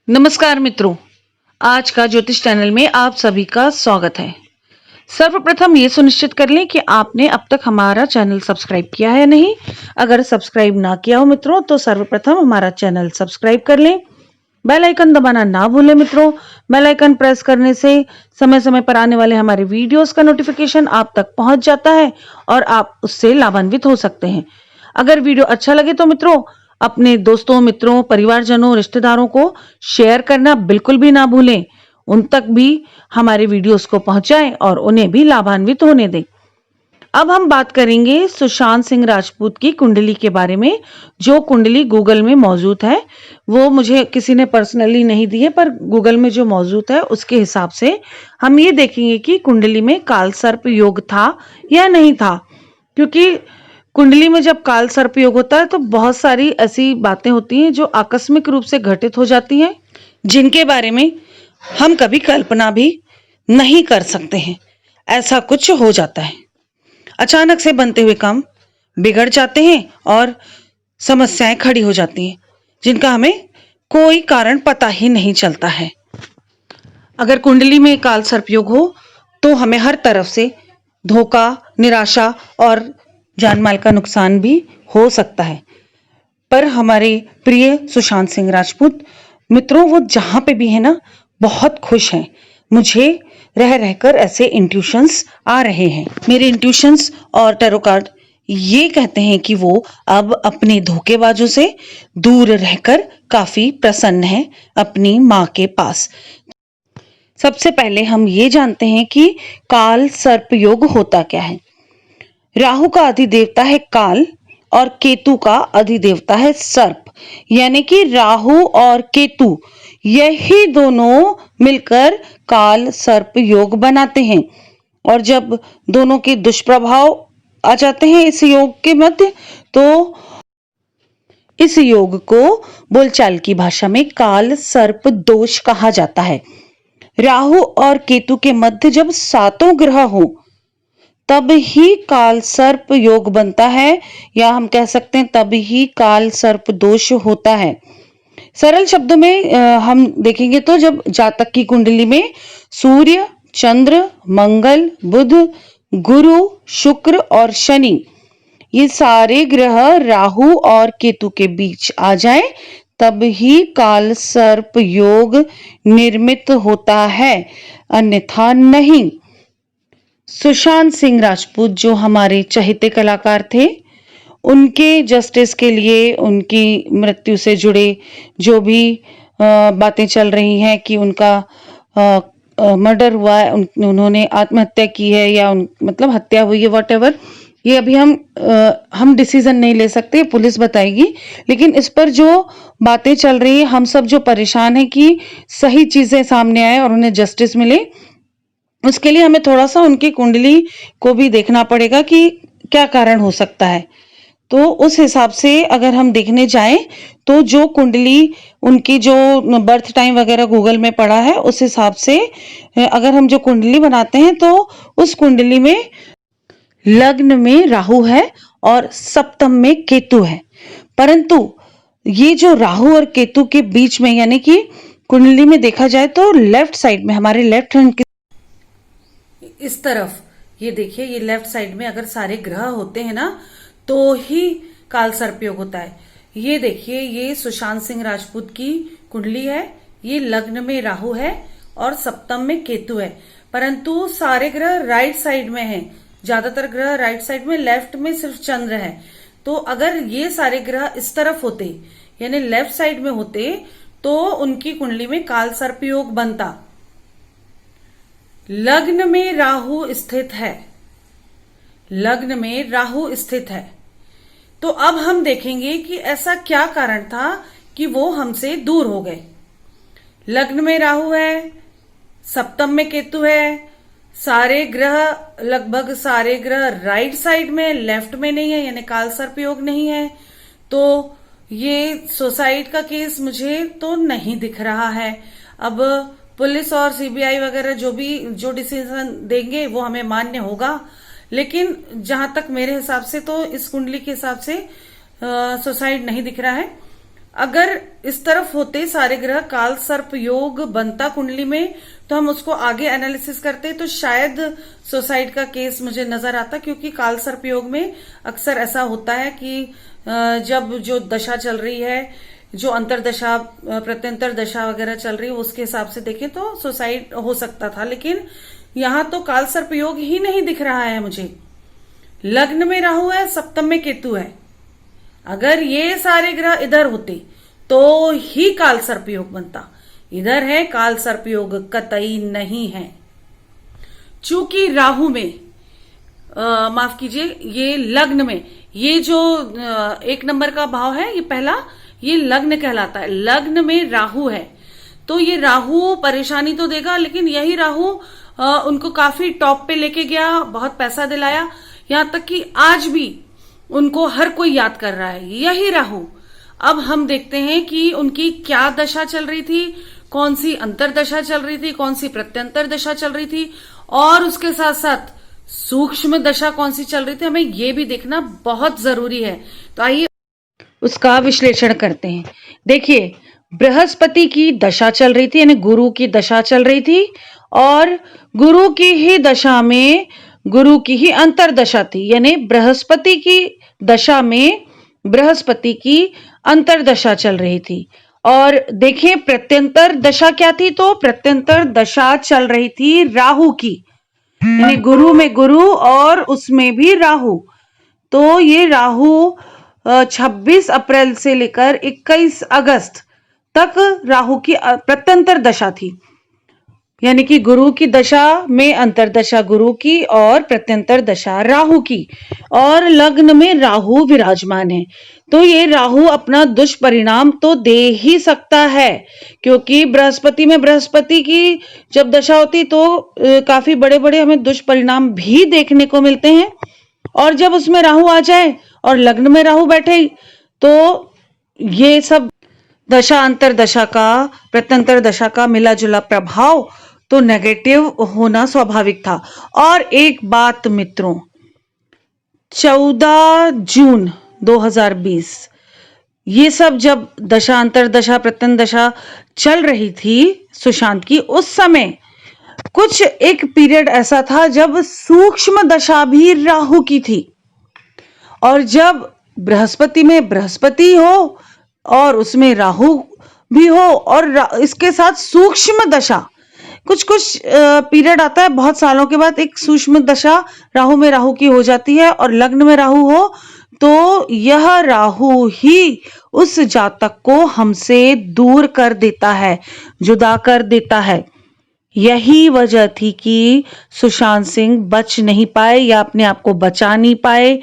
नमस्कार मित्रों, आज का ज्योतिष चैनल में आप सभी का स्वागत है। सर्वप्रथम ये सुनिश्चित कर लें कि आपने अब तक हमारा चैनल सब्सक्राइब किया है या नहीं। अगर सब्सक्राइब ना किया हो मित्रों तो सर्वप्रथम हमारा चैनल सब्सक्राइब कर लें। बेल आइकन दबाना ना भूलें मित्रों। बेल आइकन प्रेस करने से समय समय पर आने वाले हमारे वीडियोस का नोटिफिकेशन आप तक पहुंच जाता है और आप उससे लाभान्वित हो सकते हैं। अगर वीडियो अच्छा लगे तो मित्रों अपने दोस्तों, मित्रों, परिवारजनों, रिश्तेदारों को शेयर करना बिल्कुल भी ना भूलें। उन तक भी हमारे वीडियोस को पहुंचाएं और उन्हें भी लाभान्वित होने दें। अब हम बात करेंगे सुशांत सिंह राजपूत की कुंडली के बारे में। जो कुंडली गूगल में मौजूद है, वो मुझे किसी ने पर्सनली नहीं दी है, पर गूगल में जो मौजूद है उसके हिसाब से हम ये देखेंगे कि कुंडली में काल सर्प योग था या नहीं था। क्योंकि कुंडली में जब काल सर्प योग होता है तो बहुत सारी ऐसी बातें होती हैं जो आकस्मिक रूप से घटित हो जाती हैं, जिनके बारे में हम कभी कल्पना भी नहीं कर सकते हैं। ऐसा कुछ हो जाता है, अचानक से बनते हुए काम बिगड़ जाते हैं और समस्याएं खड़ी हो जाती हैं जिनका हमें कोई कारण पता ही नहीं चलता है। अगर कुंडली में काल सर्प योग हो तो हमें हर तरफ से धोखा, निराशा और जान माल का नुकसान भी हो सकता है। पर हमारे प्रिय सुशांत सिंह राजपूत मित्रों, वो जहां पे भी है ना, बहुत खुश हैं। मुझे रह रहकर ऐसे इंट्यूशंस आ रहे हैं। मेरे इंट्यूशंस और टैरो कार्ड ये कहते हैं कि वो अब अपने धोखेबाजों से दूर रहकर काफी प्रसन्न है अपनी माँ के पास। सबसे पहले हम ये जानते हैं कि काल सर्प योग होता क्या है। राहु का अधिदेवता है काल और केतु का अधिदेवता है सर्प। यानी कि राहु और केतु यही दोनों मिलकर काल सर्प योग बनाते हैं। और जब दोनों के दुष्प्रभाव आ जाते हैं इस योग के मध्य, तो इस योग को बोलचाल की भाषा में काल सर्प दोष कहा जाता है। राहु और केतु के मध्य जब सातों ग्रह हो तब ही काल सर्प योग बनता है, या हम कह सकते हैं तब ही काल सर्प दोष होता है। सरल शब्दों में हम देखेंगे तो जब जातक की कुंडली में सूर्य, चंद्र, मंगल, बुध, गुरु, शुक्र और शनि ये सारे ग्रह राहु और केतु के बीच आ जाए तब ही काल सर्प योग निर्मित होता है, अन्यथा नहीं। सुशांत सिंह राजपूत जो हमारे चहेते कलाकार थे, उनके जस्टिस के लिए, उनकी मृत्यु से जुड़े जो भी बातें चल रही हैं कि उनका मर्डर हुआ है, उन्होंने आत्महत्या की है या मतलब हत्या हुई है, वॉटएवर, ये अभी हम डिसीजन नहीं ले सकते, पुलिस बताएगी। लेकिन इस पर जो बातें चल रही है, हम सब जो परेशान हैं कि सही चीजें सामने आए और उन्हें जस्टिस मिले, उसके लिए हमें थोड़ा सा उनकी कुंडली को भी देखना पड़ेगा कि क्या कारण हो सकता है। तो उस हिसाब से अगर हम देखने जाएं तो जो कुंडली उनकी जो बर्थ टाइम वगैरह गूगल में पड़ा है, उस हिसाब से अगर हम जो कुंडली बनाते हैं तो उस कुंडली में लग्न में राहु है और सप्तम में केतु है। परंतु ये जो राहु और केतु के बीच में, यानी कि कुंडली में देखा जाए तो लेफ्ट साइड में, हमारे लेफ्ट हैंड की इस तरफ, ये देखिए, ये लेफ्ट साइड में अगर सारे ग्रह होते हैं ना तो ही काल सर्प योग होता है। ये देखिए, ये सुशांत सिंह राजपूत की कुंडली है। ये लग्न में राहु है और सप्तम में केतु है, परंतु सारे ग्रह राइट साइड में हैं। ज्यादातर ग्रह राइट साइड में, लेफ्ट में सिर्फ चंद्र है। तो अगर ये सारे ग्रह इस तरफ होते, यानी लेफ्ट साइड में होते, तो उनकी कुंडली में काल सर्प योग बनता। लग्न में राहु स्थित है, लग्न में राहु स्थित है। तो अब हम देखेंगे कि ऐसा क्या कारण था कि वो हमसे दूर हो गए। लग्न में राहु है, सप्तम में केतु है, सारे ग्रह, लगभग सारे ग्रह राइट साइड में, लेफ्ट में नहीं है, यानी काल सर्प योग नहीं है। तो ये सुसाइड का केस मुझे तो नहीं दिख रहा है। अब पुलिस और सीबीआई वगैरह जो डिसीजन देंगे वो हमें मान्य होगा, लेकिन जहां तक मेरे हिसाब से तो इस कुंडली के हिसाब से सुसाइड नहीं दिख रहा है। अगर इस तरफ होते सारे ग्रह, काल सर्प योग बनता कुंडली में, तो हम उसको आगे एनालिसिस करते तो शायद सुसाइड का केस मुझे नजर आता, क्योंकि काल सर्प योग में अक्सर ऐसा होता है कि जब जो दशा चल रही है, जो अंतरदशा प्रत्यंतर दशा वगैरह चल रही है, उसके हिसाब से देखें तो सुसाइड हो सकता था। लेकिन यहां तो काल सर्प योग ही नहीं दिख रहा है मुझे। लग्न में राहु है, सप्तम में केतु है। अगर ये सारे ग्रह इधर होते तो ही काल सर्प योग बनता। इधर है काल सर्प योग, कतई नहीं है। चूंकि राहु में माफ कीजिए, ये लग्न में, ये जो 1 नंबर का भाव है, ये पहला, ये लग्न कहलाता है। लग्न में राहु है, तो ये राहु परेशानी तो देगा, लेकिन यही राहु उनको काफी टॉप पे लेके गया, बहुत पैसा दिलाया, यहां तक कि आज भी उनको हर कोई याद कर रहा है, यही राहु। अब हम देखते हैं कि उनकी क्या दशा चल रही थी, कौन सी अंतरदशा चल रही थी, कौन सी प्रत्यंतर दशा चल रही थी, और उसके साथ साथ सूक्ष्म दशा कौन सी चल रही थी, हमें ये भी देखना बहुत जरूरी है। तो आइए उसका विश्लेषण करते हैं। देखिए, बृहस्पति की दशा चल रही थी, यानी गुरु की दशा चल रही थी, और गुरु की ही दशा में गुरु की ही अंतरदशा थी, यानी बृहस्पति की दशा में बृहस्पति की अंतरदशा चल रही थी। और देखिए प्रत्यंतर दशा क्या थी, तो प्रत्यंतर दशा चल रही थी राहु की, यानी गुरु में गुरु और उसमें भी राहु। तो ये राहु 26 अप्रैल से लेकर 21 अगस्त तक राहु की प्रत्यंतर दशा थी, यानी कि गुरु की दशा में अंतरदशा गुरु की और प्रत्यंतर दशा राहु की, और लग्न में राहु विराजमान है। तो ये राहु अपना दुष्परिणाम तो दे ही सकता है, क्योंकि बृहस्पति में बृहस्पति की जब दशा होती तो काफी बड़े बड़े हमें दुष्परिणाम भी देखने को मिलते हैं। और जब उसमें राहु आ जाए और लग्न में राहु बैठे, तो ये सब दशा अंतर दशा का, प्रत्यंतर दशा का मिला जुला प्रभाव तो नेगेटिव होना स्वाभाविक था। और एक बात मित्रों, 14 जून 2020 ये सब जब दशा अंतर दशा प्रत्यंतर दशा चल रही थी सुशांत की, उस समय कुछ एक पीरियड ऐसा था जब सूक्ष्म दशा भी राहु की थी। और जब बृहस्पति में बृहस्पति हो और उसमें राहु भी हो, और इसके साथ सूक्ष्म दशा, कुछ कुछ पीरियड आता है बहुत सालों के बाद, एक सूक्ष्म दशा राहु में राहु की हो जाती है, और लग्न में राहु हो, तो यह राहु ही उस जातक को हमसे दूर कर देता है, जुदा कर देता है। यही वजह थी कि सुशांत सिंह बच नहीं पाए, या अपने आप को बचा नहीं पाए,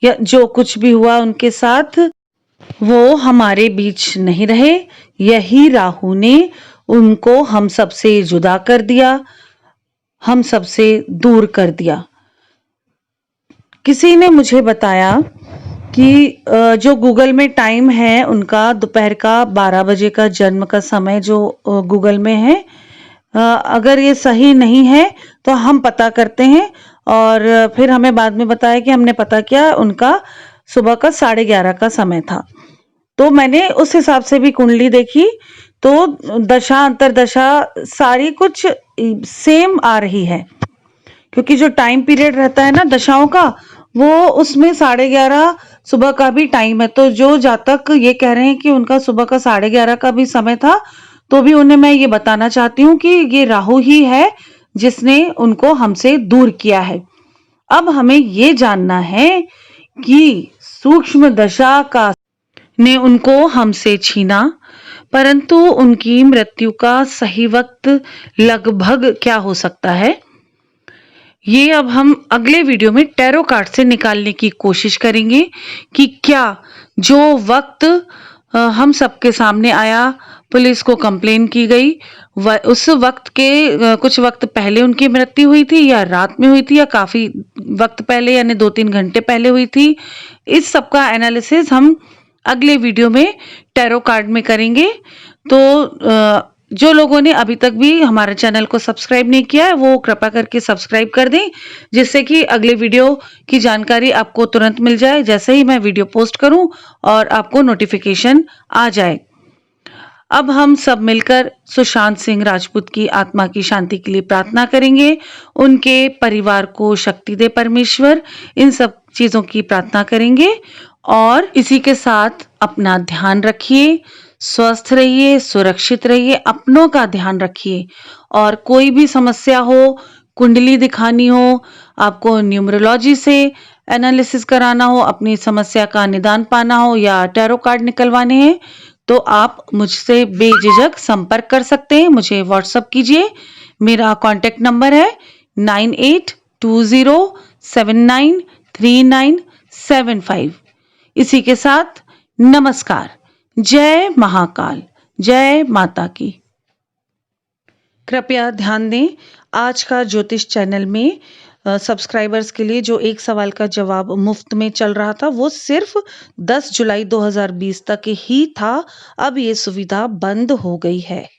या जो कुछ भी हुआ उनके साथ वो हमारे बीच नहीं रहे। यही राहु ने उनको हम सबसे जुदा कर दिया, हम सबसे दूर कर दिया। किसी ने मुझे बताया कि जो गूगल में टाइम है उनका, दोपहर का 12 बजे का जन्म का समय जो गूगल में है, अगर ये सही नहीं है तो हम पता करते हैं। और फिर हमें बाद में बताया कि हमने पता किया, उनका सुबह का 11:30 का समय था। तो मैंने उस हिसाब से भी कुंडली देखी, तो दशा अंतरदशा सारी कुछ सेम आ रही है, क्योंकि जो टाइम पीरियड रहता है ना दशाओं का, वो उसमें 11:30 सुबह का भी टाइम है। तो जो जातक ये कह रहे हैं कि उनका सुबह का 11:30 का भी समय था, तो भी उन्हें मैं ये बताना चाहती हूँ कि ये राहु ही है जिसने उनको हमसे दूर किया है। अब हमें ये जानना है कि सूक्ष्म दशा का ने उनको हमसे छीना, परंतु उनकी मृत्यु का सही वक्त लगभग क्या हो सकता है, ये अब हम अगले वीडियो में टैरो कार्ड से निकालने की कोशिश करेंगे कि क्या जो वक्त हम सबके सामने आया, पुलिस को कंप्लेन की गई, उस वक्त के कुछ वक्त पहले उनकी मृत्यु हुई थी, या रात में हुई थी, या काफी वक्त पहले यानी 2-3 घंटे पहले हुई थी, इस सब का एनालिसिस हम अगले वीडियो में टैरो कार्ड में करेंगे। तो जो लोगों ने अभी तक भी हमारे चैनल को सब्सक्राइब नहीं किया है वो कृपया करके सब्सक्राइब कर दें, जिससे कि अगले वीडियो की जानकारी आपको तुरंत मिल जाए जैसे ही मैं वीडियो पोस्ट करूं और आपको नोटिफिकेशन आ जाए। अब हम सब मिलकर सुशांत सिंह राजपूत की आत्मा की शांति के लिए प्रार्थना करेंगे। उनके परिवार को शक्ति दे परमेश्वर, इन सब चीजों की प्रार्थना करेंगे। और इसी के साथ अपना ध्यान रखिए, स्वस्थ रहिए, सुरक्षित रहिए, अपनों का ध्यान रखिए। और कोई भी समस्या हो, कुंडली दिखानी हो, आपको न्यूमरोलॉजी से एनालिसिस कराना हो, अपनी समस्या का निदान पाना हो या टैरो कार्ड निकलवाने हैं, तो आप मुझसे बेझिझक संपर्क कर सकते हैं। मुझे व्हाट्सएप कीजिए। मेरा कॉन्टेक्ट नंबर है 9820793975। इसी के साथ नमस्कार। जय महाकाल, जय माता की। कृपया ध्यान दें, आज का ज्योतिष चैनल में सब्सक्राइबर्स के लिए जो एक सवाल का जवाब मुफ्त में चल रहा था वो सिर्फ 10 जुलाई 2020 तक ही था। अब ये सुविधा बंद हो गई है।